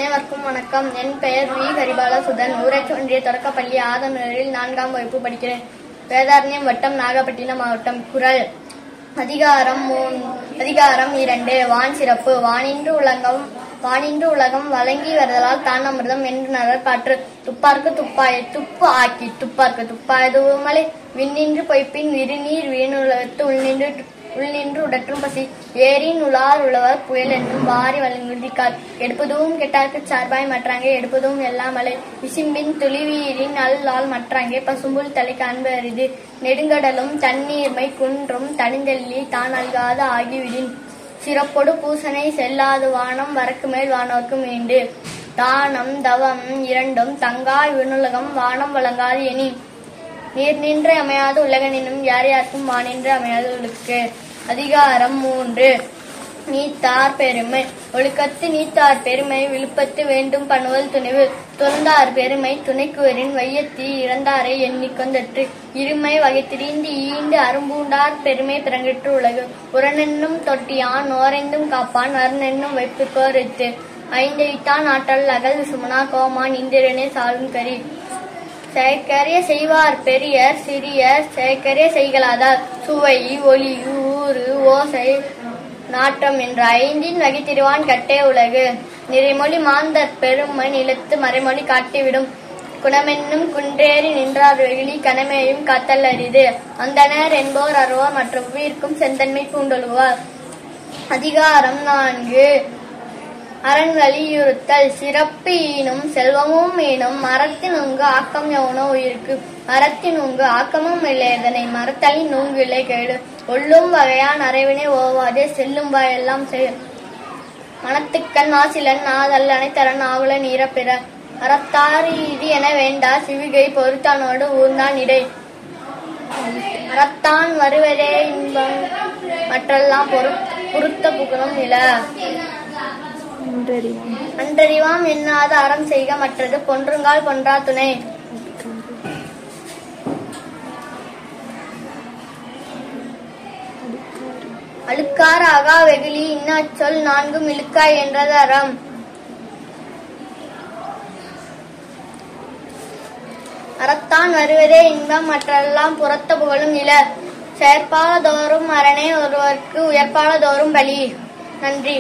அனைவருக்கும் வணக்கம். என் பெயர் வி. ஹரிபாலசுதன். ஊராட்சி ஒன்றிய தொடக்கப்பள்ளி ஆதனூரில் 4ஆம் வகுப்பு படிக்கிறேன். வேதாரண்யம் வட்டம், நாகப்பட்டினம் மாவட்டம். குறள் அதிகாரம் 2. வான் சிறப்பு. வானின்று உலகம் வழங்கி வருதலால் தான் அமிர்தம் என்று நரற்பாற்று. துப்பார்க்கு துப்பாய துப்பு ஆக்கி துப்பார்க்கு துப்பாயது மலை. விண்ணின்று பொய்ப்பின் விருநீர் வீணுலகத்து உள்நின்று உடற்றும் பசி. ஏரின் உலார் உழவர் புயல் என்னும் வாரி வழங்குதிக்கால். எடுப்பதும் கெட்டார்க்கு சார்பாய் மற்றாங்கே எடுப்பதும் எல்லாம் மலை. விசிம்பின் துளிவீரின் அல்லால் மற்றாங்கே பசும்புல் தலைக்கு அன்பு அரிது. நெடுங்கடலும் தண்ணீர்மை குன்றும் தனிந்தெல்லி தான் அல்காத ஆகிவிடின். சிறப்பொடு பூசனை செல்லாது வானம் வரக்கு மேல் வானோர்க்கு மீண்டு. தானம் தவம் இரண்டும் தங்காய் விண்ணுலகம் வானம் வழங்காது எனி. நீர் நின்று அமையாது உலகனினும் யார் யாருக்கும் வானின்று அமையாது ஒழுக்கு. அதிகாரம் 3. நீத்தார் பெருமை. ஒழுக்கத்து நீத்தார் பெருமை விழுப்பத்து வேண்டும் பணுவல் துணிவு. துறந்தார் பெருமை துணைக்குவரின் வையத்தி இறந்தாரை எண்ணிக்கொண்டற்று. இருமை வகை திரிந்து ஈண்டு அரும்பூண்டார் பெருமை பிறங்கிற்று உலகு. உரனென்னும் தொட்டியான் நோரெந்தும் காப்பான் வரனென்னும் வைப்புக்கோரித்து. ஐந்தெய்தான் ஆற்றல் அகல் சுமனா கோமான் இந்திரனே சாலும் கரி. செயற்கரிய செய்வார் பெரியர் சிறியர் செயற்கரிய செய்களாதார். சுவை ஒளி ஊறு ஓசை நாற்றம் என்ற ஐந்தின் வகை திருவான் கட்டே உலகு. நிறைமொழி மாந்தர் பெருமை நிலத்து மறைமொழி காட்டிவிடும். குணமென்னும் குன்றேறி நின்றார் வெகுளி கனமேயும் காத்தல் அரிது. அந்தனர் என்போர் அறுவோர் மற்ற உயிர்க்கும் செந்தன்மை பூண்டொழுவார். அதிகாரம் 4. அரண் வலியுறுத்தல். சிறப்பு ஈனும் செல்வமும் ஈனும் மரத்தின் உங்கு ஆக்கம் எவனோ உயிருக்கு. மரத்தின் உங்கு ஆக்கமும் இல்லையதனை மரத்தலின் நூங்கு இல்லை கேடு. ஒள்ளும் வகையான் அறைவினை ஓவாதே செல்லும் வாயெல்லாம் செய். மனத்துக்கண் மாசிலன் நாதல் அனைத்தரன் ஆகுல நீரப்பிற. அறத்தார் இது என வேண்டா சிவிகை பொறுத்தானோடு ஊர்ந்தான் இடை. அறத்தான் வருவதே இன்பம் மற்றெல்லாம் பொறுத்த புகழும் நில. அன்றறிவாம் எண்ணாத அறம் செய்க மற்றது பொன்றுங்கால் பொன்றா துணை. அழுக்கார் ஆகா வெகுளி இன்னாச்சொல் 4 இழுக்காய் என்றது அறம். அறத்தான் வருவதே இன்பம் மற்றெல்லாம் புறத்த புகழும் நில. செயற்பாலதோறும் அரணே ஒருவர்க்கு உயர்பாலதோறும் பலி. நன்றி.